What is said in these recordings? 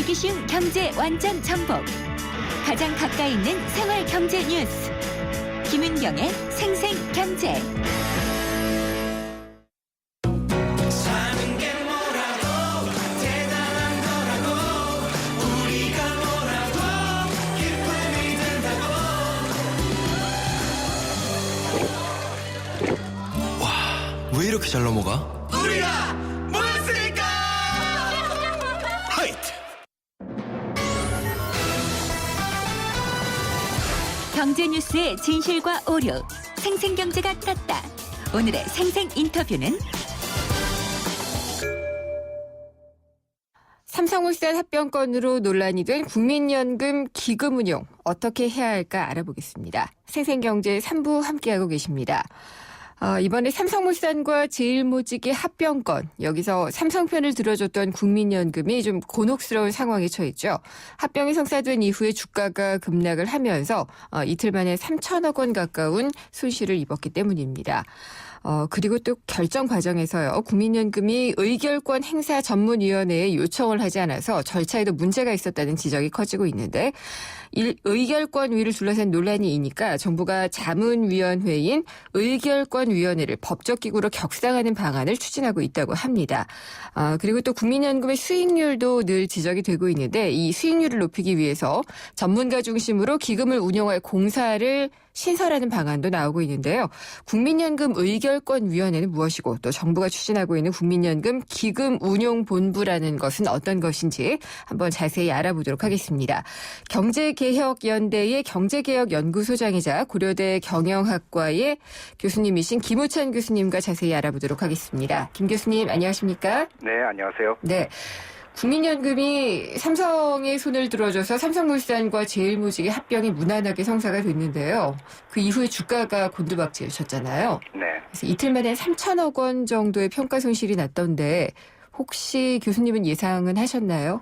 알기 쉬운 경제 완전 정복. 가장 가까이 있는 생활 경제 뉴스. 김은경의 생생경제. 사는 게 뭐라고 대단한 거라고 우리가 뭐라고 기쁨이 든다고. 와, 왜 이렇게 잘 넘어가? 우리가 모였으니까. 하이트. 경제 뉴스의 진실과 오류. 생생경제가 떴다. 오늘의 생생 인터뷰는 삼성물산 합병건으로 논란이 된 국민연금 기금 운용 어떻게 해야 할까 알아보겠습니다. 생생경제 3부 함께하고 계십니다. 이번에 삼성물산과 제일모직의 합병건, 여기서 삼성편을 들어줬던 국민연금이 좀 곤혹스러운 상황에 처했죠. 합병이 성사된 이후에 주가가 급락을 하면서 이틀 만에 3천억 원 가까운 손실을 입었기 때문입니다. 그리고 또 결정 과정에서요. 국민연금이 의결권 행사 전문위원회에 요청을 하지 않아서 절차에도 문제가 있었다는 지적이 커지고 있는데 의결권 위를 둘러싼 논란이 있으니까 정부가 자문위원회인 의결권위원회를 법적기구로 격상하는 방안을 추진하고 있다고 합니다. 그리고 또 국민연금의 수익률도 늘 지적이 되고 있는데 이 수익률을 높이기 위해서 전문가 중심으로 기금을 운영할 공사를 신설하는 방안도 나오고 있는데요. 국민연금 의결권위원회는 무엇이고 또 정부가 추진하고 있는 국민연금 기금운용본부라는 것은 어떤 것인지 한번 자세히 알아보도록 하겠습니다. 경제개혁연대의 경제개혁연구소장이자 고려대 경영학과의 교수님이신 김우찬 교수님과 자세히 알아보도록 하겠습니다. 김 교수님 안녕하십니까? 네, 안녕하세요. 네. 국민연금이 삼성의 손을 들어줘서 삼성물산과 제일모직의 합병이 무난하게 성사가 됐는데요. 그 이후에 주가가 곤두박질쳤잖아요. 네. 그래서 이틀 만에 3천억 원 정도의 평가 손실이 났던데 혹시 교수님은 예상은 하셨나요?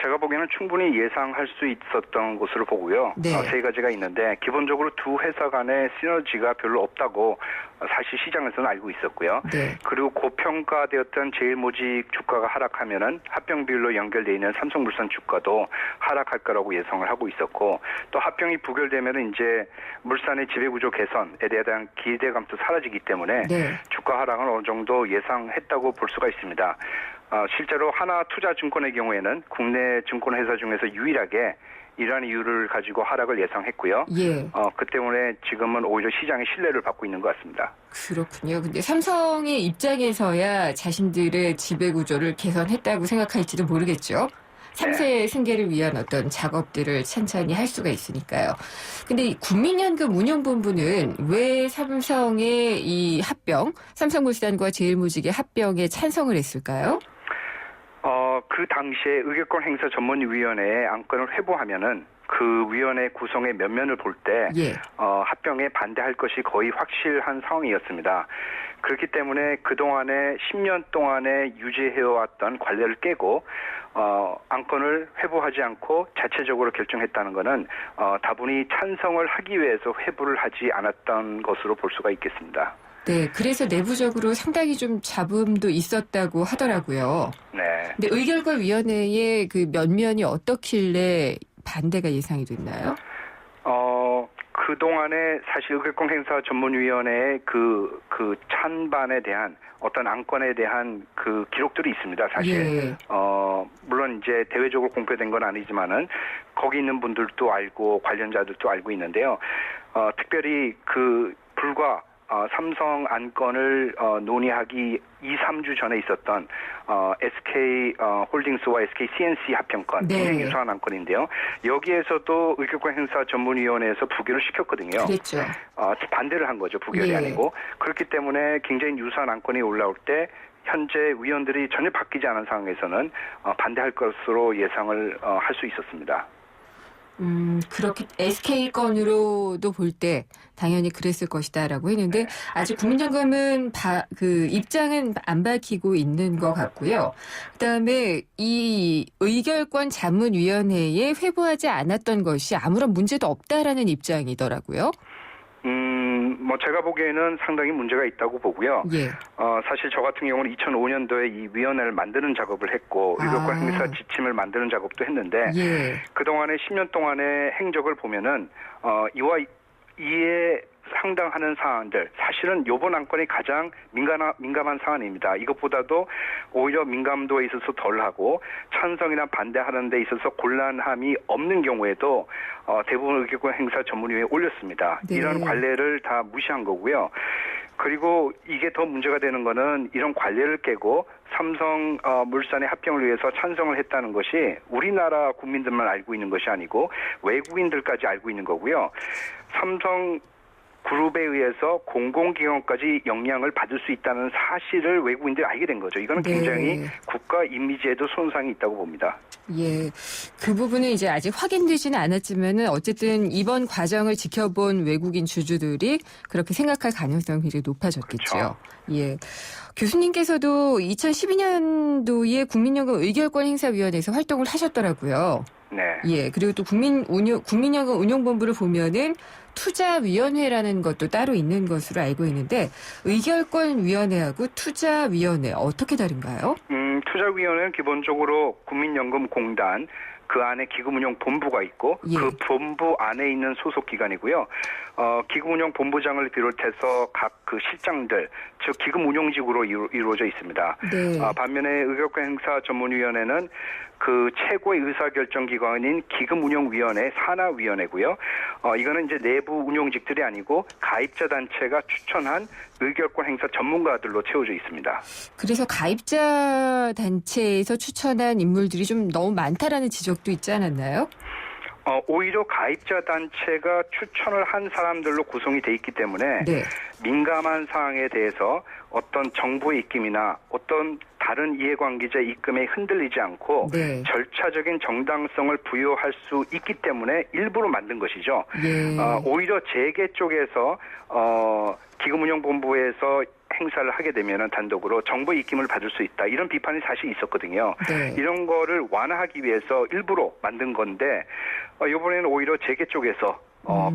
제가 보기에는 충분히 예상할 수 있었던 것으로 보고요. 네. 세 가지가 있는데 기본적으로 두 회사 간의 시너지가 별로 없다고 사실 시장에서는 알고 있었고요. 네. 그리고 고평가되었던 제일모직 주가가 하락하면은 합병 비율로 연결되어 있는 삼성물산 주가도 하락할 거라고 예상을 하고 있었고 또 합병이 부결되면은 이제 물산의 지배구조 개선에 대한 기대감도 사라지기 때문에 네. 주가 하락은 어느 정도 예상했다고 볼 수가 있습니다. 실제로 하나투자증권의 경우에는 국내 증권회사 중에서 유일하게 이러한 이유를 가지고 하락을 예상했고요. 예. 그 때문에 지금은 오히려 시장의 신뢰를 받고 있는 것 같습니다. 그렇군요. 근데 삼성의 입장에서야 자신들의 지배구조를 개선했다고 생각할지도 모르겠죠. 3세 승계를 위한 어떤 작업들을 찬찬히 할 수가 있으니까요. 근데 이 국민연금 운용본부는 왜 삼성의 이 합병, 삼성물산과 제일모직의 합병에 찬성을 했을까요? 그 당시에 의결권 행사 전문위원회에 안건을 회부하면은 그 위원회 구성의 면면을 볼 때 예. 합병에 반대할 것이 거의 확실한 상황이었습니다. 그렇기 때문에 그동안에 10년 동안에 유지해왔던 관례를 깨고 안건을 회부하지 않고 자체적으로 결정했다는 것은 다분히 찬성을 하기 위해서 회부를 하지 않았던 것으로 볼 수가 있겠습니다. 네, 그래서 내부적으로 상당히 좀 잡음도 있었다고 하더라고요. 네. 근데 의결권위원회의 그 면면이 어떻길래 반대가 예상이 됐나요? 그동안에 사실 의결권 행사 전문위원회의 그 찬반에 대한 어떤 안건에 대한 그 기록들이 있습니다, 사실. 예. 물론 이제 대외적으로 공표된 건 아니지만은 거기 있는 분들도 알고 관련자들도 알고 있는데요. 특별히 불과 삼성 안건을 논의하기 2-3주 전에 있었던 SK 홀딩스와 SK CNC 합병건 네. 굉장히 유사한 안건인데요. 여기에서도 의결권 행사 전문위원회에서 부결을 시켰거든요. 그랬죠. 반대를 한 거죠. 부결이 예. 아니고. 그렇기 때문에 굉장히 유사한 안건이 올라올 때 현재 위원들이 전혀 바뀌지 않은 상황에서는 반대할 것으로 예상을 할 수 있었습니다. 그렇게 SK 건으로도 볼 때 당연히 그랬을 것이다라고 했는데 아직 국민연금은 그 입장은 안 밝히고 있는 것 같고요. 그다음에 이 의결권 자문위원회에 회부하지 않았던 것이 아무런 문제도 없다라는 입장이더라고요. 뭐 제가 보기에는 상당히 문제가 있다고 보고요. 예. 사실 저 같은 경우는 2005년도에 이 위원회를 만드는 작업을 했고 의결권 행사 지침을 만드는 작업도 했는데 예. 그동안의 10년 동안의 행적을 보면은 이와 이에 상당하는 사안들 사실은 이번 안건이 가장 민감한 사안입니다. 이것보다도 오히려 민감도에 있어서 덜하고 찬성이나 반대하는 데 있어서 곤란함이 없는 경우에도 대부분 의결권 행사 전문위원회에 올렸습니다. 네. 이런 관례를 다 무시한 거고요. 그리고 이게 더 문제가 되는 거는 이런 관례를 깨고 삼성 물산의 합병을 위해서 찬성을 했다는 것이 우리나라 국민들만 알고 있는 것이 아니고 외국인들까지 알고 있는 거고요. 삼성 그룹에 의해서 공공기관까지 영향을 받을 수 있다는 사실을 외국인들이 알게 된 거죠. 이거는 네. 굉장히 국가 이미지에도 손상이 있다고 봅니다. 예. 그 부분은 이제 아직 확인되지는 않았지만은 어쨌든 이번 과정을 지켜본 외국인 주주들이 그렇게 생각할 가능성이 굉장히 높아졌겠죠. 그렇죠. 예. 교수님께서도 2012년도에 국민연금 의결권행사위원회에서 활동을 하셨더라고요. 네. 예. 그리고 또 국민연금 운용본부를 보면은 투자위원회라는 것도 따로 있는 것으로 알고 있는데 의결권위원회하고 투자위원회 어떻게 다른가요? 투자위원회는 기본적으로 국민연금공단 그 안에 기금운용본부가 있고 예. 그 본부 안에 있는 소속기관이고요. 기금운용본부장을 비롯해서 각 그 실장들, 즉 기금운용직으로 이루어져 있습니다. 네. 반면에 의결권행사 전문위원회는 그 최고의 의사결정기관인 기금운용위원회 산하위원회고요. 이거는 이제 내부 운용직들이 아니고 가입자 단체가 추천한 의결권 행사 전문가들로 채워져 있습니다. 그래서 가입자 단체에서 추천한 인물들이 좀 너무 많다라는 지적도 있지 않았나요? 오히려 가입자 단체가 추천을 한 사람들로 구성이 돼 있기 때문에 네. 민감한 사항에 대해서 어떤 정부의 입김이나 어떤 다른 이해관계자의 입김에 흔들리지 않고 네. 절차적인 정당성을 부여할 수 있기 때문에 일부러 만든 것이죠. 예. 오히려 재계 쪽에서 기금운용본부에서 행사를 하게 되면은 단독으로 정부의 입김을 받을 수 있다. 이런 비판이 사실 있었거든요. 네. 이런 거를 완화하기 위해서 일부러 만든 건데 이번에는 오히려 재계 쪽에서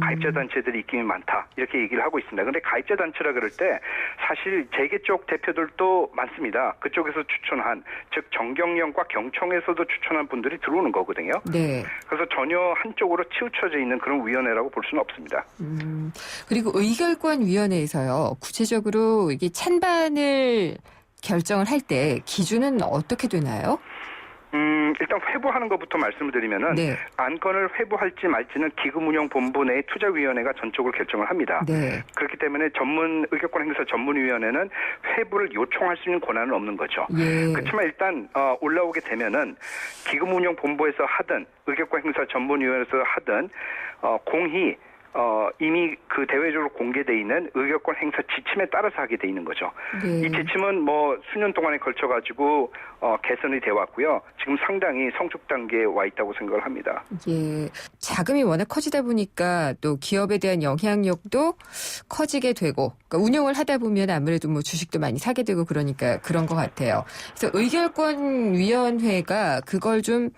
가입자 단체들이 입김이 많다 이렇게 얘기를 하고 있습니다. 그런데 가입자 단체라 그럴 때 사실 재계 쪽 대표들도 많습니다. 그쪽에서 추천한 즉 정경련과 경총에서도 추천한 분들이 들어오는 거거든요. 네. 그래서 전혀 한쪽으로 치우쳐져 있는 그런 위원회라고 볼 수는 없습니다. 그리고 의결권위원회에서요. 구체적으로 이게 찬반을 결정을 할 때 기준은 어떻게 되나요? 일단 회부하는 것부터 말씀을 드리면은 네. 안건을 회부할지 말지는 기금운용본부 내 투자위원회가 전적으로 결정을 합니다. 네. 그렇기 때문에 의결권 행사 전문위원회는 회부를 요청할 수 있는 권한은 없는 거죠. 예. 그렇지만 일단 올라오게 되면은 기금운용본부에서 하든 의결권 행사 전문위원회에서 하든 공히 이미 그 대외적으로 공개돼 있는 의결권 행사 지침에 따라서 하게 돼 있는 거죠. 네. 이 지침은 뭐 수년 동안에 걸쳐 가지고 개선이 돼 왔고요. 지금 상당히 성숙 단계에 와 있다고 생각을 합니다. 예. 자금이 워낙 커지다 보니까 또 기업에 대한 영향력도 커지게 되고 그러니까 운영을 하다 보면 아무래도 뭐 주식도 많이 사게 되고 그러니까 그런 것 같아요. 그래서 의결권위원회가 그걸 좀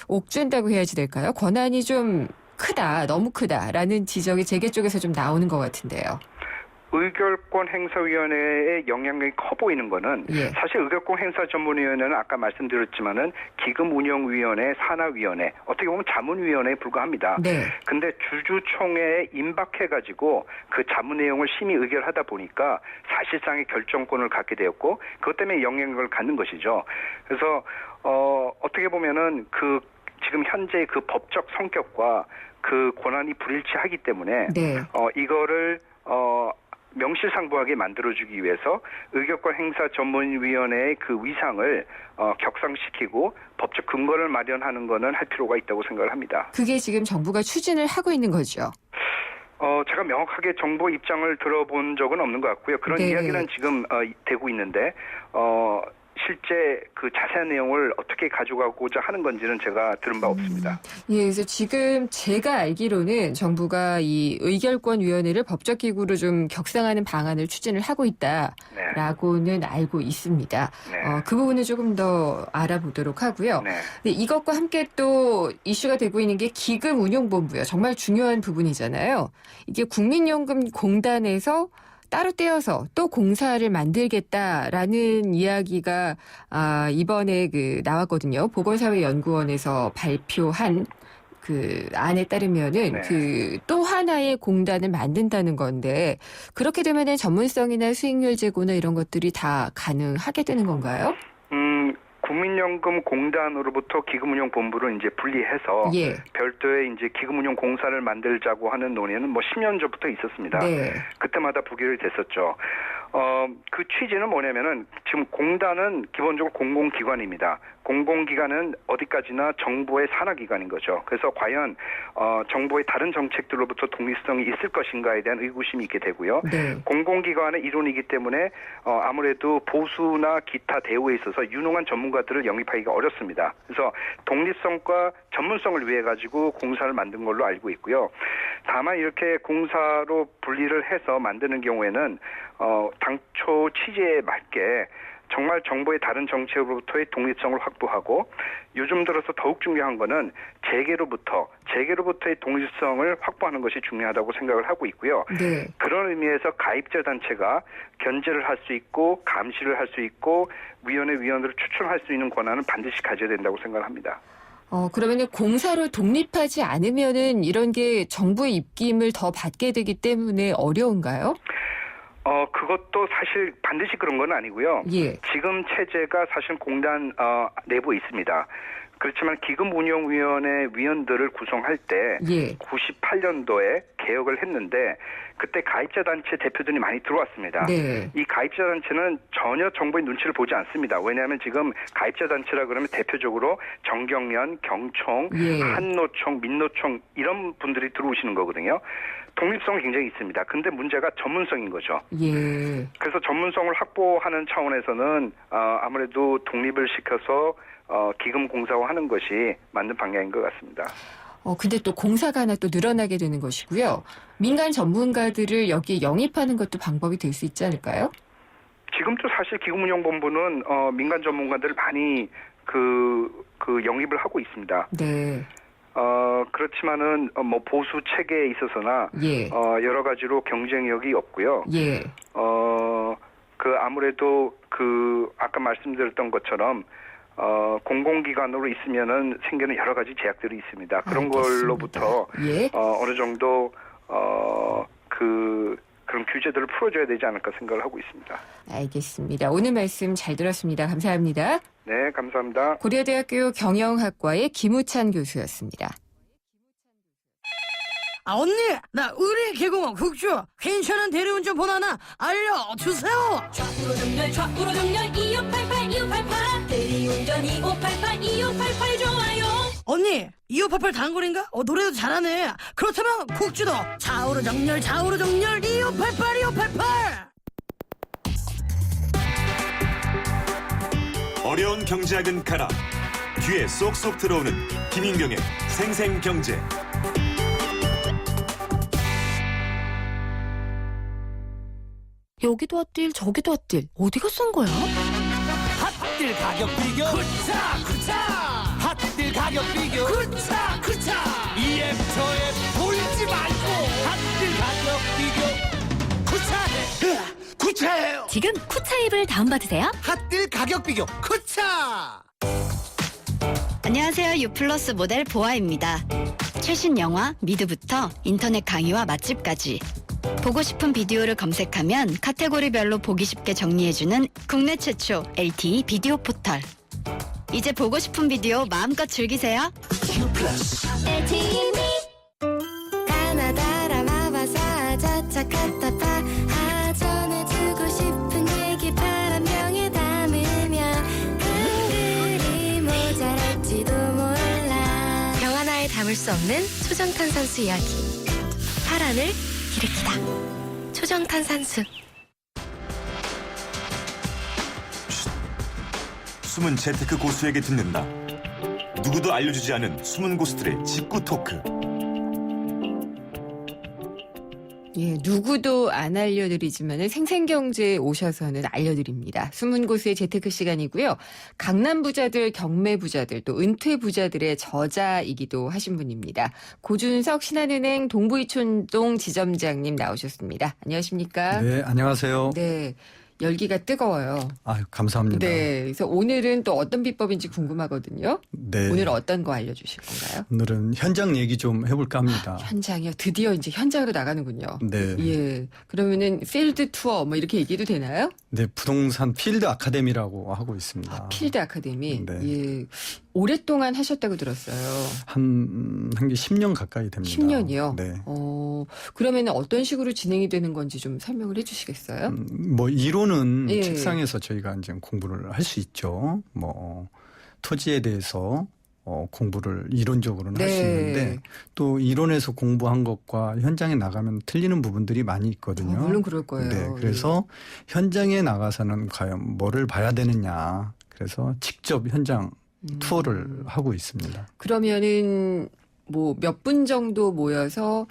옥죄한다고 해야지 될까요? 권한이 좀 크다, 너무 크다라는 지적이 재계 쪽에서 좀 나오는 것 같은데요. 의결권 행사위원회의 영향력이 커 보이는 거는 예. 사실 의결권 행사 전문위원회는 아까 말씀드렸지만은 기금운용위원회, 산하위원회, 어떻게 보면 자문위원회에 불과합니다. 네. 근데 주주총회에 임박해가지고 그 자문 내용을 심의 의결하다 보니까 사실상의 결정권을 갖게 되었고 그것 때문에 영향력을 갖는 것이죠. 그래서 어떻게 보면은 지금 현재 그 법적 성격과 그 권한이 불일치하기 때문에 네. 이거를 명실상부하게 만들어주기 위해서 의결권 행사 전문위원회의 그 위상을 격상시키고 법적 근거를 마련하는 거는 할 필요가 있다고 생각을 합니다. 그게 지금 정부가 추진을 하고 있는 거죠. 제가 명확하게 정부 입장을 들어본 적은 없는 것 같고요. 그런 네. 이야기는 지금 되고 있는데 실제 그 자세한 내용을 어떻게 가져가고자 하는 건지는 제가 들은 바 없습니다. 예, 그래서 지금 제가 알기로는 정부가 이 의결권위원회를 법적기구로 좀 격상하는 방안을 추진을 하고 있다라고는 알고 있습니다. 네. 그 부분은 조금 더 알아보도록 하고요. 네. 네, 이것과 함께 또 이슈가 되고 있는 게 기금운용본부요. 정말 중요한 부분이잖아요. 이게 국민연금공단에서 따로 떼어서 또 공사를 만들겠다라는 이야기가 이번에 나왔거든요. 보건사회연구원에서 발표한 그 안에 따르면은 네. 그 또 하나의 공단을 만든다는 건데 그렇게 되면은 전문성이나 수익률 제고나 이런 것들이 다 가능하게 되는 건가요? 국민연금공단으로부터 기금운용본부를 이제 분리해서 예. 별도의 이제 기금운용공사를 만들자고 하는 논의는 뭐 10년 전부터 있었습니다. 네. 그때마다 부결이 됐었죠. 그 취지는 뭐냐면은 지금 공단은 기본적으로 공공기관입니다. 공공기관은 어디까지나 정부의 산하기관인 거죠. 그래서 과연 정부의 다른 정책들로부터 독립성이 있을 것인가에 대한 의구심이 있게 되고요. 네. 공공기관의 일원이기 때문에 아무래도 보수나 기타 대우에 있어서 유능한 전문가들을 영입하기가 어렵습니다. 그래서 독립성과 전문성을 위해 가지고 공사를 만든 걸로 알고 있고요. 다만 이렇게 공사로 분리를 해서 만드는 경우에는 당초 취지에 맞게 정말 정부의 다른 정책으로부터의 독립성을 확보하고 요즘 들어서 더욱 중요한 거는 재계로부터의 독립성을 확보하는 것이 중요하다고 생각을 하고 있고요. 네. 그런 의미에서 가입자 단체가 견제를 할 수 있고 감시를 할 수 있고 위원회를 추천할 수 있는 권한은 반드시 가져야 된다고 생각을 합니다. 그러면은 공사로 독립하지 않으면은 이런 게 정부의 입김을 더 받게 되기 때문에 어려운가요? 그것도 사실 반드시 그런 건 아니고요. 예. 지금 체제가 사실 공단 내부에 있습니다. 그렇지만 기금운용위원회 위원들을 구성할 때 예. 98년도에 개혁을 했는데 그때 가입자 단체 대표들이 많이 들어왔습니다. 네. 이 가입자 단체는 전혀 정부의 눈치를 보지 않습니다. 왜냐하면 지금 가입자 단체라 그러면 대표적으로 정경련, 경총, 예. 한노총, 민노총 이런 분들이 들어오시는 거거든요. 독립성이 굉장히 있습니다. 근데 문제가 전문성인 거죠. 예. 그래서 전문성을 확보하는 차원에서는 아무래도 독립을 시켜서 기금공사화하는 것이 맞는 방향인 것 같습니다. 근데 또 공사가 하나 또 늘어나게 되는 것이고요. 민간 전문가들을 여기에 영입하는 것도 방법이 될 수 있지 않을까요? 지금도 사실 기금운용본부는 민간 전문가들을 많이 영입을 하고 있습니다. 네. 그렇지만은 뭐 보수 체계에 있어서나 예. 여러 가지로 경쟁력이 없고요. 예. 아무래도 아까 말씀드렸던 것처럼 공공기관으로 있으면은 생기는 여러 가지 제약들이 있습니다. 그런 알겠습니다. 걸로부터 예. 어느 정도 그런 규제들을 풀어줘야 되지 않을까 생각을 하고 있습니다. 알겠습니다. 오늘 말씀 잘 들었습니다. 감사합니다. 네, 감사합니다. 고려대학교 경영학과의 김우찬 교수였습니다. 언니, 나 의리 개공원 국주 괜찮은 대리운전 번호 하나 알려주세요. 좌우로 정렬 2588 2588 대리운전 2588 2588 좋아요. 언니, 2588 단골인가? 노래도 잘하네. 그렇다면 국주도 좌우로 정렬 2588 2588. 어려운 경제학은 가라. 귀에 쏙쏙 들어오는 김인경의 생생경제. 여기도 핫딜 저기도 핫딜 어디가 싼 거야? 핫딜 가격 비교 쿠차 핫딜 가격 비교 쿠차 EM 저에 보이지 말고 핫딜 가격 비교 쿠차예요. 지금 쿠차 앱을 다운받으세요. 핫딜 가격 비교 쿠차. 안녕하세요. 유플러스 모델 보아입니다. 최신 영화 미드부터 인터넷 강의와 맛집까지 보고 싶은 비디오를 검색하면 카테고리별로 보기 쉽게 정리해주는 국내 최초 LTE 비디오 포털. 이제 보고 싶은 비디오 마음껏 즐기세요. 가나다라 마바사 자차카타파 하전해주고 싶은 얘기 바람명에 담으면 한글이 모자랄지도 몰라. 영 하나에 담을 수 없는 초정탄산수 이야기. 파란을 일으키다. 초정탄산수. 숨은 재테크 고수에게 듣는다. 누구도 알려주지 않은 숨은 고수들의 직구 토크. 예, 누구도 안 알려드리지만 생생경제에 오셔서는 알려드립니다. 숨은 고수의 재테크 시간이고요. 강남 부자들, 경매 부자들, 또 은퇴 부자들의 저자이기도 하신 분입니다. 고준석 신한은행 동부이촌동 지점장님 나오셨습니다. 안녕하십니까? 네, 안녕하세요. 네. 열기가 뜨거워요. 아유, 감사합니다. 네. 그래서 오늘은 또 어떤 비법인지 궁금하거든요. 네. 오늘 어떤 거 알려주실 건가요? 오늘은 현장 얘기 좀 해볼까 합니다. 현장이요. 드디어 이제 현장으로 나가는군요. 네. 예. 그러면은 필드 투어 뭐 이렇게 얘기도 되나요? 네, 부동산 필드 아카데미라고 하고 있습니다. 아, 필드 아카데미. 네. 예. 오랫동안 하셨다고 들었어요. 한 게 10년 가까이 됩니다. 10년이요? 네. 그러면 어떤 식으로 진행이 되는 건지 좀 설명을 해 주시겠어요? 뭐 이론은 예. 책상에서 저희가 이제 공부를 할 수 있죠. 뭐 토지에 대해서 공부를 이론적으로는 할 수 네. 있는데 또 이론에서 공부한 것과 현장에 나가면 틀리는 부분들이 많이 있거든요. 물론 그럴 거예요. 네, 그래서 현장에 나가서는 과연 뭐를 봐야 되느냐. 그래서 직접 현장 투어를 하고 있습니다. 그러면은 뭐 몇 분 정도 모여서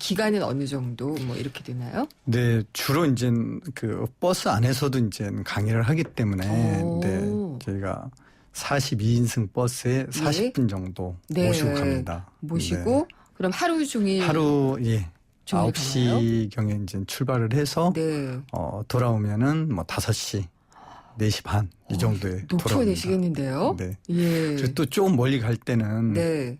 기간은 어느 정도 뭐 이렇게 되나요? 네, 주로 이제 그 버스 안에서도 이제 강의를 하기 때문에 오. 네, 저희가 42인승 버스에 40분 정도 네. 모시고 갑니다. 모시고 그럼 하루 종일 하루 예. 종일 9시경에 이제 출발을 해서 네. 돌아오면은 뭐 5시, 4시 반 이 정도에 녹초가 돌아옵니다. 되시겠는데요? 네. 예. 그리고 또 조금 멀리 갈 때는 네.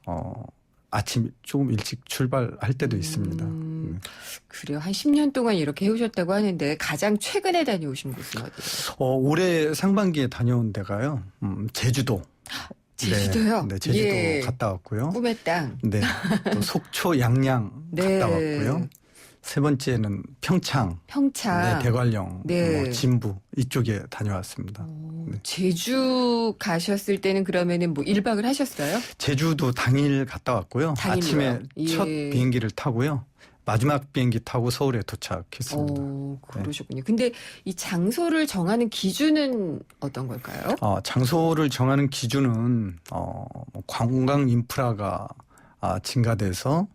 아침 조금 일찍 출발할 때도 있습니다. 네. 그래요. 한 10년 동안 이렇게 해오셨다고 하는데 가장 최근에 다녀오신 곳은 어디예요? 올해 상반기에 다녀온 데가요. 제주도. 제주도요? 네, 제주도 예. 갔다 왔고요. 꿈의 땅. 네. 또 속초 양양 네. 갔다 왔고요. 세 번째는 평창, 평창. 네, 대관령, 네. 뭐 진부 이쪽에 다녀왔습니다. 네. 제주 가셨을 때는 그러면은 뭐 1박을 하셨어요? 제주도 당일 갔다 왔고요. 당일로요? 아침에 예. 첫 비행기를 타고요. 마지막 비행기 타고 서울에 도착했습니다. 그러셨군요. 근데 이 장소를 정하는 기준은 어떤 걸까요? 장소를 정하는 기준은 관광 인프라가 증가돼서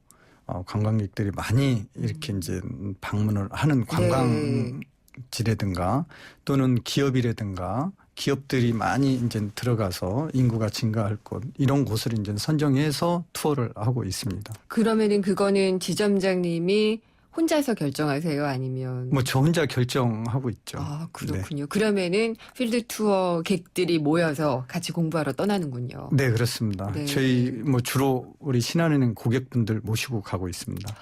관광객들이 많이 이렇게 이제 방문을 하는 관광지라든가 또는 기업이라든가 기업들이 많이 이제 들어가서 인구가 증가할 곳 이런 곳을 이제 선정해서 투어를 하고 있습니다. 그러면은 그거는 지점장님이 혼자서 결정하세요? 아니면 뭐 저 혼자 결정하고 있죠. 아, 그렇군요. 그러면은 필드 투어 객들이 모여서 같이 공부하러 떠나는군요. 네, 그렇습니다. 네. 저희 뭐 주로 우리 신한은행 고객분들 모시고 가고 있습니다.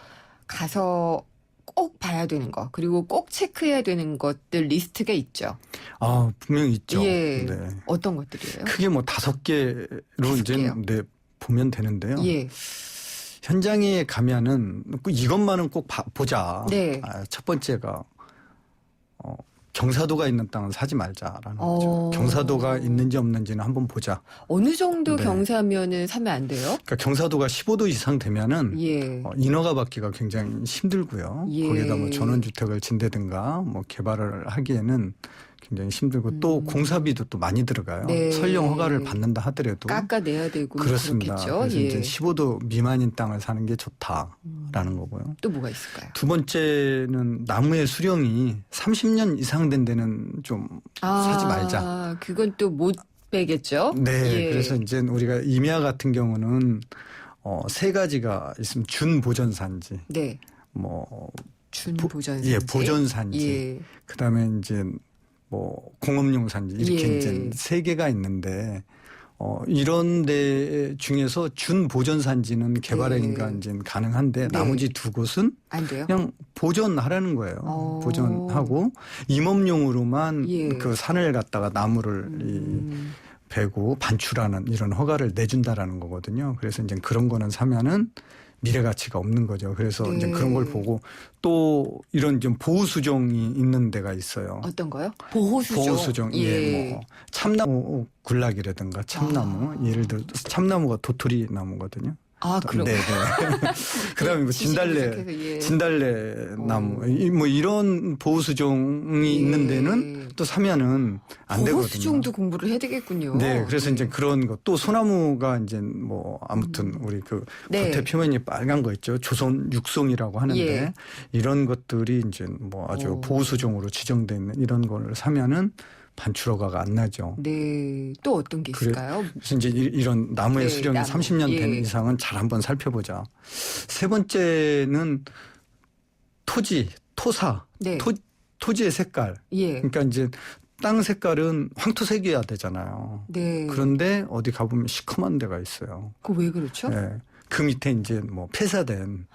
가서 꼭 봐야 되는 거 그리고 꼭 체크해야 되는 것들 리스트가 있죠. 분명히 있죠. 예. 네. 어떤 것들이에요? 크게 뭐 5개로 5 이제 개요? 네, 보면 되는데요. 예. 현장에 가면은 이것만은 꼭 보자. 네. 첫 번째가 경사도가 있는 땅은 사지 말자라는 거죠. 경사도가 있는지 없는지는 한번 보자. 어느 정도 네. 경사면은 사면 안 돼요? 그러니까 경사도가 15도 이상 되면은 예. 인허가 받기가 굉장히 힘들고요. 예. 거기에다 뭐 전원주택을 진대든가 뭐 개발을 하기에는 굉장히 힘들고 또 공사비도 또 많이 들어가요. 네. 설령 허가를 받는다 하더라도 깎아내야 되고 그렇습니다. 그렇겠죠. 그래서 예. 이제 15도 미만인 땅을 사는 게 좋다라는 거고요. 또 뭐가 있을까요? 두 번째는 나무의 수령이 30년 이상 된 데는 좀 사지 말자. 그건 또 못 빼겠죠. 네, 예. 그래서 이제 우리가 임야 같은 경우는 3가지가 있으면 준보전산지, 네. 뭐 준보전산지. 예, 보전산지. 예. 그다음에 이제 뭐 공업용 산지 이렇게 예. 이제 3개가 있는데 이런 데 중에서 준보전산지는 개발행위가 네. 이제 가능한데 네. 나머지 2곳은 안 돼요? 그냥 보존하라는 거예요. 보존하고 임업용으로만 예. 그 산을 갖다가 나무를 베고 반출하는 이런 허가를 내준다라는 거거든요. 그래서 이제 그런 거는 사면은 미래 가치가 없는 거죠. 그래서 네. 이제 그런 걸 보고 또 이런 좀 보호 수종이 있는 데가 있어요. 어떤 거요? 보호수종. 보호수종. 예. 뭐 참나무 군락이라든가 참나무. 예를 들어 참나무가 도토리 나무거든요. 아, 그런가요? 네, 네. 그다음에 뭐 진달래 나무 뭐 이런 보호 수종이 있는 데는 또 사면은 안 되거든요. 보호 수종도 공부를 해야 되겠군요. 네, 그래서 이제 그런 것 또 소나무가 이제 뭐 아무튼 우리 그 겉에 표면이 빨간 거 있죠. 조선 육송이라고 하는데 이런 것들이 이제 뭐 아주 보호 수종으로 지정돼 있는 이런 거를 사면은 반출 허가가 안 나죠. 네. 또 어떤 게 있을까요? 그래서 이제 이런 나무의 수령이 나무. 30년 된 이상은 잘 한번 살펴보자. 세 번째는 토지, 토사, 토지의 색깔. 그러니까 이제 땅 색깔은 황토색이어야 되잖아요. 네. 그런데 어디 가보면 시커먼 데가 있어요. 그 왜 그렇죠? 네. 그 밑에 이제 뭐 폐사된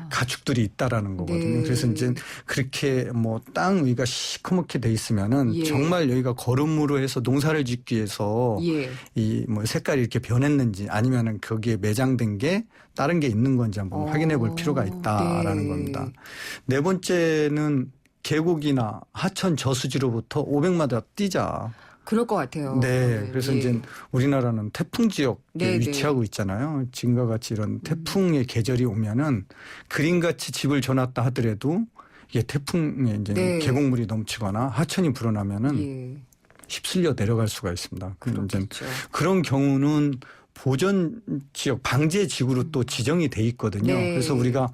가축들이 있다라는 거거든요. 네. 그래서 이제 그렇게 뭐 땅 위가 시커멓게 돼 있으면은 정말 여기가 거름으로 해서 농사를 짓기 위해서 이 뭐 색깔이 이렇게 변했는지 아니면은 거기에 매장된 게 다른 게 있는 건지 한번 확인해 볼 필요가 있다라는 겁니다. 네 번째는 계곡이나 하천 저수지로부터 500m 뛰자. 그럴 것 같아요. 네. 그래서 이제 우리나라는 태풍 지역에 위치하고 있잖아요. 지금과 같이 이런 태풍의 계절이 오면은 그림같이 집을 지어놨다 하더라도 이게 태풍에 이제 계곡물이 넘치거나 하천이 불어나면은 휩쓸려 내려갈 수가 있습니다. 이제 그런 경우는 보전 지역, 방제 지구로 또 지정이 돼 있거든요. 그래서 우리가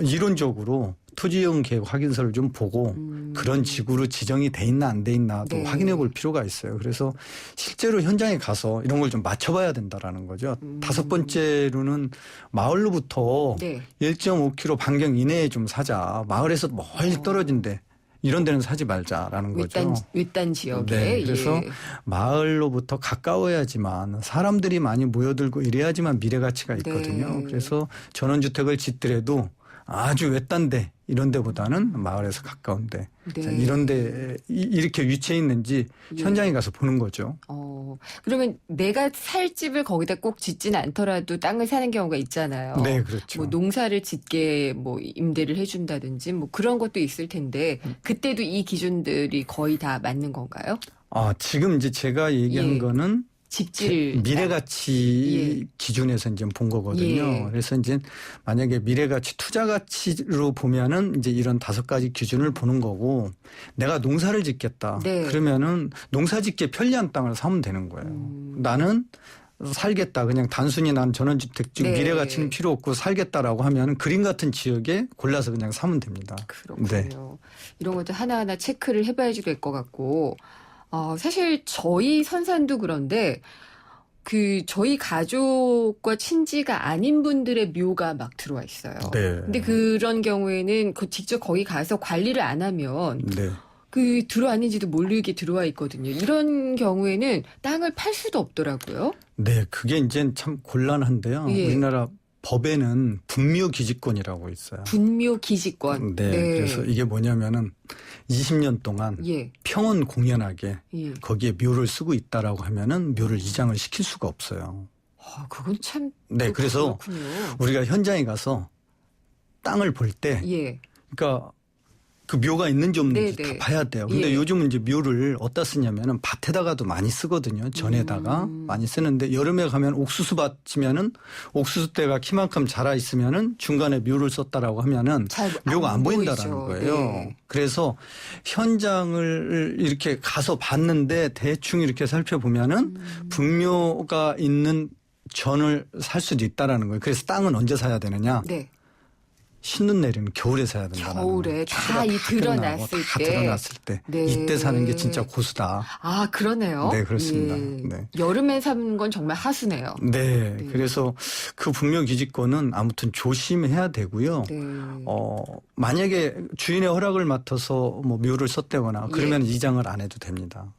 이론적으로 토지이용 계획 확인서를 좀 보고 그런 지구로 지정이 돼 있나 안 돼 있나도 확인해 볼 필요가 있어요. 그래서 실제로 현장에 가서 이런 걸 좀 맞춰봐야 된다라는 거죠. 다섯 번째로는 마을로부터 1.5km 반경 이내에 좀 사자. 마을에서 멀리 떨어진데 이런 데는 사지 말자라는 거죠. 윗단 지역에. 네, 그래서 마을로부터 가까워야지만 사람들이 많이 모여들고 이래야지만 미래 가치가 있거든요. 그래서 전원주택을 짓더라도 아주 외딴데 이런 데보다는 마을에서 가까운데 이런 데 이렇게 위치해 있는지 현장에 가서 보는 거죠. 그러면 내가 살 집을 거기다 꼭 짓지는 않더라도 땅을 사는 경우가 있잖아요. 네, 그렇죠. 뭐 농사를 짓게 뭐 임대를 해준다든지 뭐 그런 것도 있을 텐데 그때도 이 기준들이 거의 다 맞는 건가요? 지금 이제 제가 얘기한 거는 집질 미래가치 기준에서 이제 본 거거든요. 그래서 이제 만약에 미래가치 투자가치로 보면은 이제 이런 5가지 기준을 보는 거고 내가 농사를 짓겠다. 그러면은 농사짓기에 편리한 땅을 사면 되는 거예요. 나는 살겠다. 그냥 단순히 난 전원주택 중 미래가치는 필요 없고 살겠다라고 하면 그림 같은 지역에 골라서 그냥 사면 됩니다. 그렇군요. 이런 것도 하나하나 체크를 해봐야 될 것 같고 사실 저희 선산도 그런데 저희 가족과 친지가 아닌 분들의 묘가 막 들어와 있어요. 근데 그런 경우에는 직접 거기 가서 관리를 안 하면 들어왔는지도 모르게 들어와 있거든요. 이런 경우에는 땅을 팔 수도 없더라고요. 네, 그게 이제 참 곤란한데요. 우리나라 법에는 분묘기지권이라고 있어요. 분묘기지권. 그래서 이게 뭐냐면은 20년 동안 평온 공연하게 거기에 묘를 쓰고 있다라고 하면은 묘를 이장을 시킬 수가 없어요. 그건 참. 그래서 그렇군요. 우리가 현장에 가서 땅을 볼 때, 그러니까 그 묘가 있는지 없는지 다 봐야 돼요. 근데 요즘은 이제 묘를 어디다 쓰냐면은 밭에다가도 많이 쓰거든요. 전에다가 많이 쓰는데 여름에 가면 옥수수밭이면은 옥수수대가 키만큼 자라 있으면은 중간에 묘를 썼다라고 하면은 묘가 안 보인다라는 거예요. 그래서 현장을 이렇게 가서 봤는데 대충 이렇게 살펴보면은 분묘가 있는 전을 살 수도 있다라는 거예요. 그래서 땅은 언제 사야 되느냐? 신눈 내리는 겨울에 사야 된다는 거예요. 겨울에 다 드러났을 때. 드러났을 때. 이때 사는 게 진짜 고수다. 그러네요. 네, 그렇습니다. 여름에 사는 건 정말 하수네요. 그래서 그 분묘기지권은 아무튼 조심해야 되고요. 만약에 주인의 허락을 맡아서 뭐 묘를 썼다거나 그러면 이장을 안 해도 됩니다.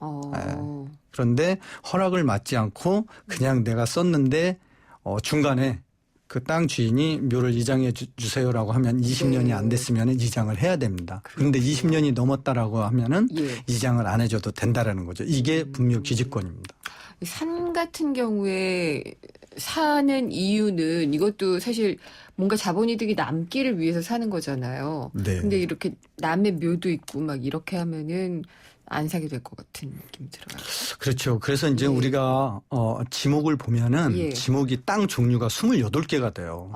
그런데 허락을 맡지 않고 그냥 내가 썼는데 중간에 그 땅 주인이 묘를 이장해 주세요라고 하면 20년이 안 됐으면 이장을 해야 됩니다. 그런데 20년이 넘었다라고 하면은 이장을 안 해줘도 된다라는 거죠. 이게 분묘기지권입니다. 산 같은 경우에 사는 이유는 이것도 사실 뭔가 자본이득이 남기를 위해서 사는 거잖아요. 근데 이렇게 남의 묘도 있고 막 이렇게 하면은 안 사게 될 것 같은 느낌이 들어요. 그렇죠. 그래서 이제 예. 우리가 지목을 보면은 예. 지목이 땅 종류가 28개가 돼요.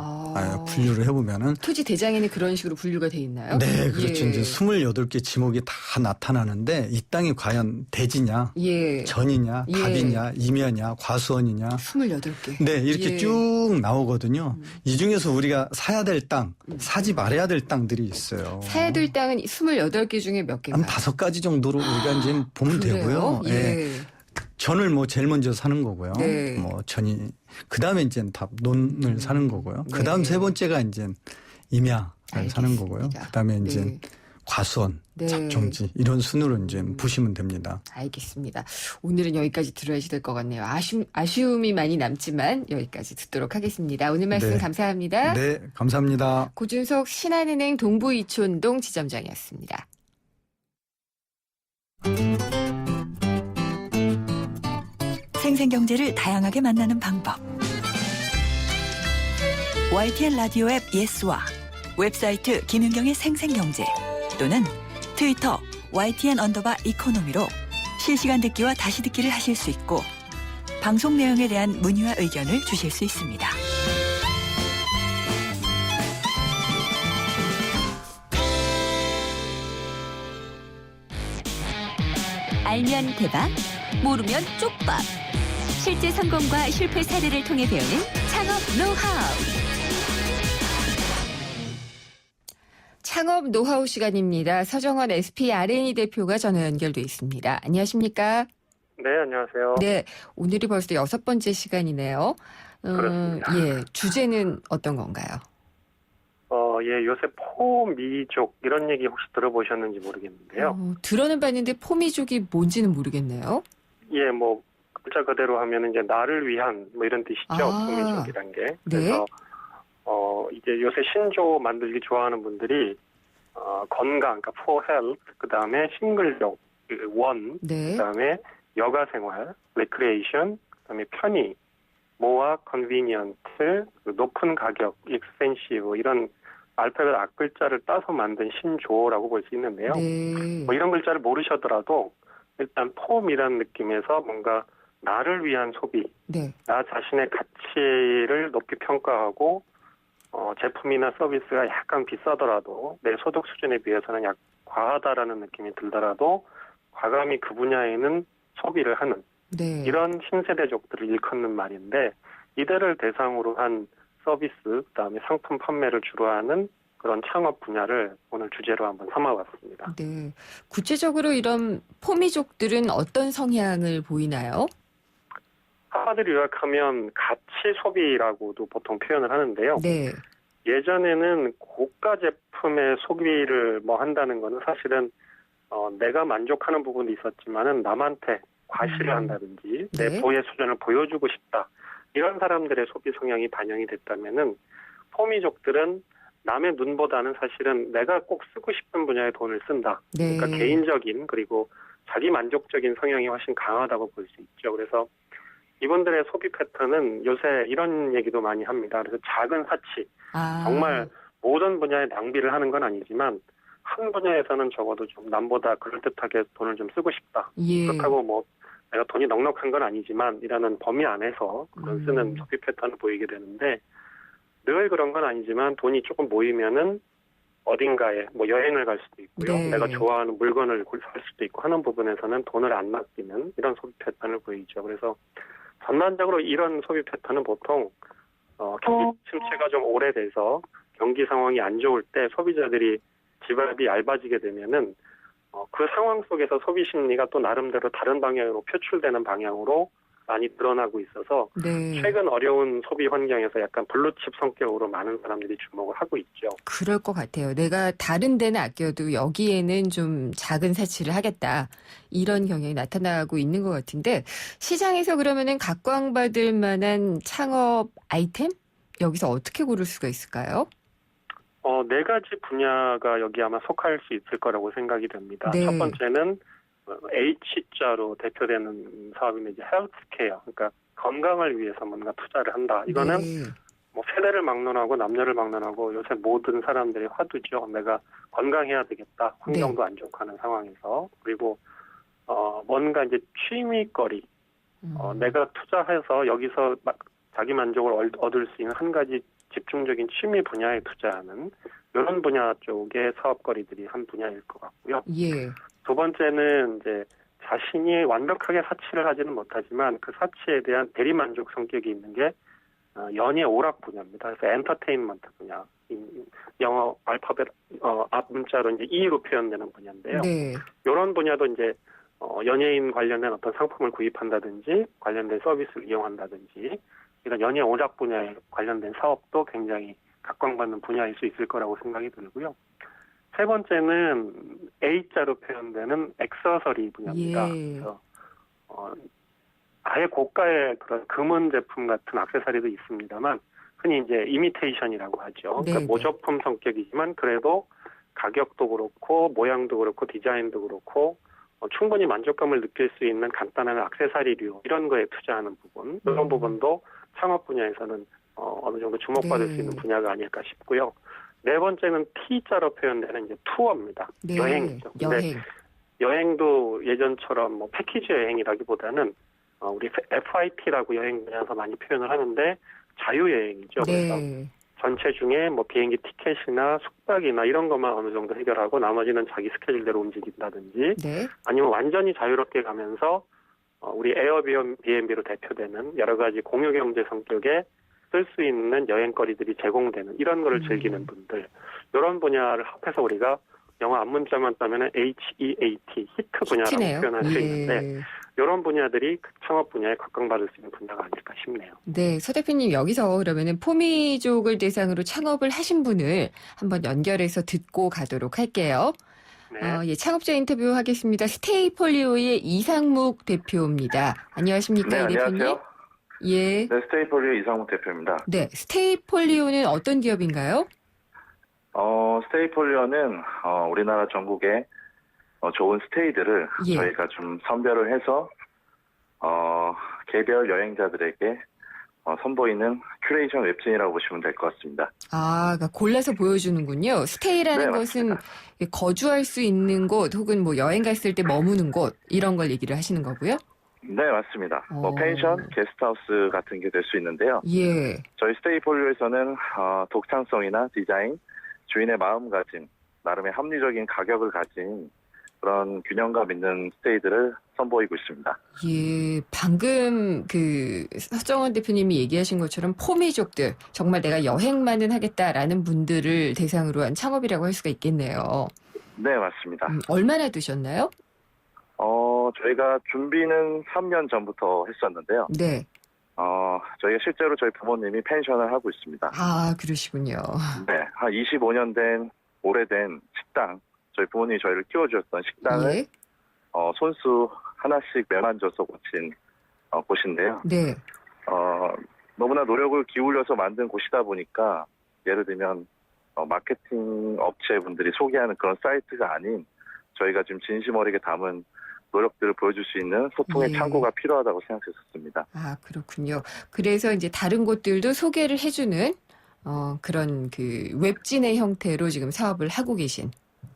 분류를 해보면은. 토지 대장에는 그런 식으로 분류가 돼 있나요? 네, 그렇죠. 예. 이제 28개 지목이 다 나타나는데 이 땅이 과연 대지냐, 예. 전이냐, 예. 갑이냐, 임야냐, 과수원이냐. 28개. 네, 이렇게 예. 쭉 나오거든요. 이 중에서 우리가 사야 될 땅, 사지 말아야 될 땅들이 있어요. 사야 될 땅은 28개 중에 몇 한 개인가요? 5가지 정도로 우리가 이제 보면 그래요? 되고요. 예. 전을 뭐 제일 먼저 사는 거고요. 네. 뭐 전이 그다음에 이제 다 논을 사는 거고요. 네. 그다음 세 번째가 이제 임야를 사는 알겠습니다. 거고요. 그다음에 이제 네. 과수원, 네. 작정지 이런 순으로 이제 보시면 됩니다. 알겠습니다. 오늘은 여기까지 들어야지 될 것 같네요. 아쉬움이 많이 남지만 여기까지 듣도록 하겠습니다. 오늘 말씀 네. 감사합니다. 네, 감사합니다. 고준석 신한은행 동부이촌동 지점장이었습니다. 생생경제를 다양하게 만나는 방법. YTN 라디오 앱 예스와 웹사이트 김윤경의 생생경제 또는 트위터 YTN_이코노미로 실시간 듣기와 다시 듣기를 하실 수 있고 방송 내용에 대한 문의와 의견을 주실 수 있습니다. 알면 대박, 모르면 쪽박. 실제 성공과 실패 사례를 통해 배우는 창업 노하우. 창업 노하우 시간입니다. 서정원 SP R&E 대표가 전화 연결돼 있습니다. 안녕하십니까? 네, 안녕하세요. 네, 오늘이 벌써 6번째 시간이네요. 그렇습니다. 예, 주제는 어떤 건가요? 예, 요새 포미족 이런 얘기 혹시 들어보셨는지 모르겠는데요. 들어는 봤는데 포미족이 뭔지는 모르겠네요. 예, 뭐 글자 그대로 하면 이제 나를 위한 뭐 이런 뜻이죠. 포미족이란 게. 그래서 이제 요새 신조 만들기 좋아하는 분들이 건강, 그러니까 for health, 그 다음에 싱글족, 원, 네. 그 다음에 여가 생활, recreation, 그 다음에 편의, 모아, convenient, 높은 가격, expensive 이런 알파벳 앞글자를 따서 만든 신조어라고 볼 수 있는데요. 네. 뭐 이런 글자를 모르셨더라도 일단 폼이라는 느낌에서 뭔가 나를 위한 소비, 네. 나 자신의 가치를 높이 평가하고 제품이나 서비스가 약간 비싸더라도 내 소득 수준에 비해서는 약 과하다라는 느낌이 들더라도 과감히 그 분야에는 소비를 하는 네. 이런 신세대족들을 일컫는 말인데 이들을 대상으로 한 서비스, 그다음에 상품 판매를 주로 하는 그런 창업 분야를 오늘 주제로 한번 삼아봤습니다. 네. 구체적으로 이런 포미족들은 어떤 성향을 보이나요? 한마디로 요약하면 가치 소비라고도 보통 표현을 하는데요. 네. 예전에는 고가 제품의 소비를 뭐 한다는 거는 사실은 내가 만족하는 부분도 있었지만은 남한테 과시를 한다든지 네. 내 보의 수준을 보여주고 싶다. 이런 사람들의 소비 성향이 반영이 됐다면은 포미족들은 남의 눈보다는 사실은 내가 꼭 쓰고 싶은 분야에 돈을 쓴다. 네. 그러니까 개인적인 그리고 자기 만족적인 성향이 훨씬 강하다고 볼 수 있죠. 그래서 이분들의 소비 패턴은 요새 이런 얘기도 많이 합니다. 그래서 작은 사치, 정말 모든 분야에 낭비를 하는 건 아니지만 한 분야에서는 적어도 좀 남보다 그럴듯하게 돈을 좀 쓰고 싶다. 예. 그렇다고 뭐 내가 돈이 넉넉한 건 아니지만 이라는 범위 안에서 그런 쓰는 소비 패턴을 보이게 되는데 늘 그런 건 아니지만 돈이 조금 모이면은 어딘가에 뭐 여행을 갈 수도 있고요. 네. 내가 좋아하는 물건을 살 수도 있고 하는 부분에서는 돈을 안 맡기는 이런 소비 패턴을 보이죠. 그래서 전반적으로 이런 소비 패턴은 보통 경기 침체가 좀 오래돼서 경기 상황이 안 좋을 때 소비자들이 지갑이 얇아지게 되면은 그 상황 속에서 소비 심리가 또 나름대로 다른 방향으로 표출되는 방향으로 많이 드러나고 있어서 네. 최근 어려운 소비 환경에서 약간 블루칩 성격으로 많은 사람들이 주목을 하고 있죠. 그럴 것 같아요. 내가 다른 데는 아껴도 여기에는 좀 작은 사치를 하겠다. 이런 경향이 나타나고 있는 것 같은데 시장에서 그러면은 각광받을 만한 창업 아이템? 여기서 어떻게 고를 수가 있을까요? 네 가지 분야가 여기 아마 속할 수 있을 거라고 생각이 됩니다. 네. 첫 번째는 H자로 대표되는 사업인데 이제 헬스케어, 그러니까 건강을 위해서 뭔가 투자를 한다. 이거는 네. 뭐 세대를 막론하고 남녀를 막론하고 요새 모든 사람들의 화두죠. 내가 건강해야 되겠다. 환경도 안 좋고 하는 상황에서. 그리고 뭔가 이제 취미거리, 내가 투자해서 여기서 자기 만족을 얻을 수 있는 한 가지 집중적인 취미 분야에 투자하는 이런 분야 쪽의 사업거리들이 한 분야일 것 같고요. 예. 두 번째는 이제 자신이 완벽하게 사치를 하지는 못하지만 그 사치에 대한 대리만족 성격이 있는 게 연예 오락 분야입니다. 그래서 엔터테인먼트 분야, 영어 알파벳 앞 문자로 이제 E로 표현되는 분야인데요. 네. 이런 분야도 이제 연예인 관련된 어떤 상품을 구입한다든지 관련된 서비스를 이용한다든지 이런 연예 오락 분야에 관련된 사업도 굉장히 각광받는 분야일 수 있을 거라고 생각이 들고요. 세 번째는 A자로 표현되는 액세서리 분야입니다. 예. 그래서 아예 고가의 그런 금은 제품 같은 액세서리도 있습니다만 흔히 이제 이미테이션이라고 하죠. 네, 그러니까 모조품 성격이지만 그래도 가격도 그렇고 모양도 그렇고 디자인도 그렇고 충분히 만족감을 느낄 수 있는 간단한 액세서리류 이런 거에 투자하는 부분 이런 부분도 창업 분야에서는 어느 정도 주목받을 네. 수 있는 분야가 아닐까 싶고요. 네 번째는 T자로 표현되는 이제 투어입니다. 네. 여행이죠. 근데 여행. 여행도 예전처럼 뭐 패키지 여행이라기보다는 우리 FIT라고 여행 분야에서 많이 표현을 하는데 자유여행이죠. 그래서 네. 전체 중에 뭐 비행기 티켓이나 숙박이나 이런 것만 어느 정도 해결하고 나머지는 자기 스케줄대로 움직인다든지 네. 아니면 완전히 자유롭게 가면서 우리 에어비앤비로 대표되는 여러 가지 공유경제 성격의 쓸 수 있는 여행거리들이 제공되는 이런 거를 즐기는 분들 이런 분야를 합해서 우리가 영어 앞문자만 따면 HEAT 히트 분야라고 히트네요. 표현할 수 예. 있는데 이런 분야들이 창업 분야에 각광받을 수 있는 분야가 아닐까 싶네요. 네, 서 대표님 여기서 그러면은 포미족을 대상으로 창업을 하신 분을 한번 연결해서 듣고 가도록 할게요. 네. 예, 창업자 인터뷰 하겠습니다. 스테이폴리오의 이상묵 대표입니다. 안녕하십니까, 네, 이 대표님? 안녕하세요. 예. 네, 스테이폴리오 이상무 대표입니다. 네, 스테이폴리오는 어떤 기업인가요? 스테이폴리오는 우리나라 전국에 좋은 스테이들을 예. 저희가 좀 선별을 해서 개별 여행자들에게 선보이는 큐레이션 웹진이라고 보시면 될 것 같습니다. 아, 그러니까 골라서 보여주는군요. 스테이라는 네, 것은 맞습니다. 거주할 수 있는 곳 혹은 뭐 여행 갔을 때 머무는 곳 이런 걸 얘기를 하시는 거고요. 네, 맞습니다. 뭐 펜션, 게스트하우스 같은 게 될 수 있는데요. 예. 저희 스테이폴리오에서는 독창성이나 디자인, 주인의 마음가짐, 나름의 합리적인 가격을 가진 그런 균형감 있는 스테이들을 선보이고 있습니다. 예, 방금 서정원 대표님이 얘기하신 것처럼 포미족들, 정말 내가 여행만은 하겠다라는 분들을 대상으로 한 창업이라고 할 수가 있겠네요. 네, 맞습니다. 얼마나 두셨나요? 저희가 준비는 3년 전부터 했었는데요. 네. 저희가 실제로 저희 부모님이 펜션을 하고 있습니다. 아, 그러시군요. 네, 한 25년 된 오래된 식당, 저희 부모님이 저희를 키워주셨던 식당을 예. 손수 하나씩 매만져서 고친 곳인데요. 네. 너무나 노력을 기울여서 만든 곳이다 보니까 예를 들면 마케팅 업체분들이 소개하는 그런 사이트가 아닌 저희가 지금 진심 어리게 담은 노력들을 보여줄 수 있는 소통의 예. 창구가 필요하다고 생각했었습니다. 아, 그렇군요. 그래서 이제 다른 곳들도 소개를 해주는 그런 웹진의 형태로 지금 사업을 하고 계신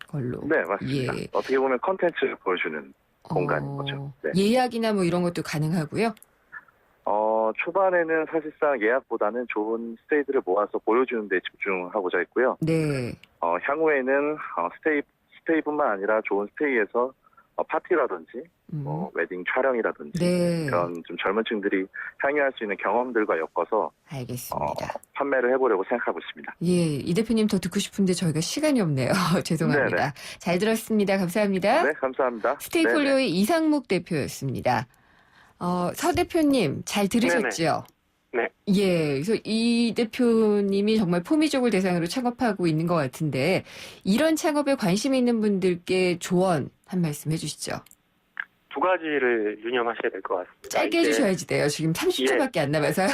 걸로. 네, 맞습니다. 예. 어떻게 보면 컨텐츠를 보여주는 공간인 거죠. 네. 예약이나 뭐 이런 것도 가능하고요. 초반에는 사실상 예약보다는 좋은 스테이들을 모아서 보여주는 데 집중하고자 했고요. 네. 향후에는 스테이뿐만 아니라 좋은 스테이에서 파티라든지 뭐 웨딩 촬영이라든지 네. 그런 좀 젊은 층들이 향유할 수 있는 경험들과 엮어서 알겠습니다. 판매를 해보려고 생각하고 있습니다. 예, 이 대표님 더 듣고 싶은데 저희가 시간이 없네요. 죄송합니다. 네네. 잘 들었습니다. 감사합니다. 네, 감사합니다. 스테이폴리오의 이상묵 대표였습니다. 서 대표님 잘 들으셨죠? 네. 예, 그래서 이 대표님이 정말 포미족을 대상으로 창업하고 있는 것 같은데 이런 창업에 관심 있는 분들께 조언 한 말씀 해주시죠. 두 가지를 유념하셔야 될 것 같습니다. 짧게 해주셔야지 돼요. 지금 30초밖에 안 남아서요.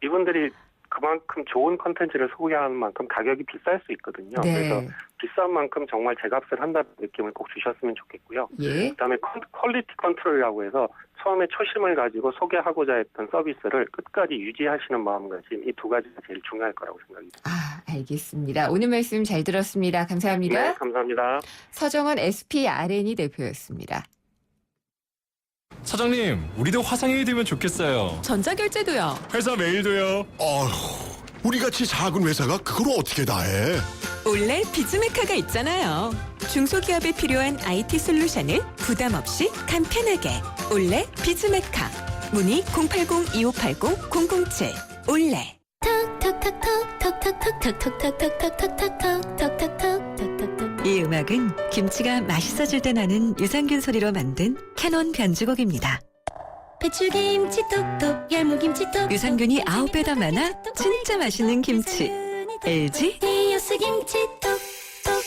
이분들이 그만큼 좋은 컨텐츠를 소개하는 만큼 가격이 비쌀 수 있거든요. 네. 그래서 비싼 만큼 정말 제값을 한다는 느낌을 꼭 주셨으면 좋겠고요. 예. 그다음에 퀄리티 컨트롤이라고 해서 처음에 초심을 가지고 소개하고자 했던 서비스를 끝까지 유지하시는 마음가짐 이 두 가지가 제일 중요할 거라고 생각합니다. 아, 알겠습니다. 오늘 말씀 잘 들었습니다. 감사합니다. 네, 감사합니다. 서정원 SPRN이 대표였습니다. 사장님, 우리도 화상회의 되면 좋겠어요. 전자결제도요. 회사 메일도요. 어휴, 우리같이 작은 회사가 그걸 어떻게 다 해? 올레 비즈메카가 있잖아요. 중소기업에 필요한 IT 솔루션을 부담 없이 간편하게. 올레 비즈메카. 문의 080-2580-007. 올레. 이 음악은 김치가 맛있어질 때 나는 유산균 소리로 만든 캐논 변주곡입니다. 배추김치 톡톡 열무김치 톡톡 유산균이 9배 더 많아 진짜 맛있는 김치. LG 디어스 김치 톡톡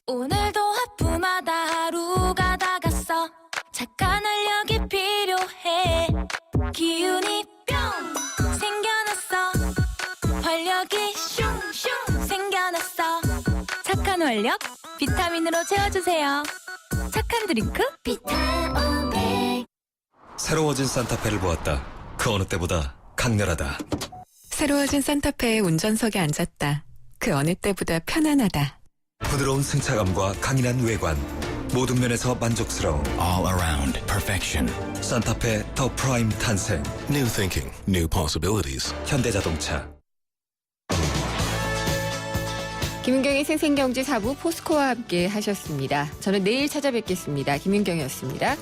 오늘도 하품하다 하루가 다 갔어 착한 활력이 필요해 기운이 뿅 생겨났어 활력이 슝슝 생겨났어 착한 활력 비타민으로 채워주세요 착한 드링크 비타오백 새로워진 산타페를 보았다. 그 어느 때보다 강렬하다. 새로워진 산타페의 운전석에 앉았다. 그 어느 때보다 편안하다. 부드러운 승차감과 강인한 외관. 모든 면에서 만족스러움. All around perfection. 산타페 더 프라임 탄생. New thinking, new possibilities. 현대자동차. 김윤경의 생생경제 4부 포스코와 함께 하셨습니다. 저는 내일 찾아뵙겠습니다. 김윤경이었습니다.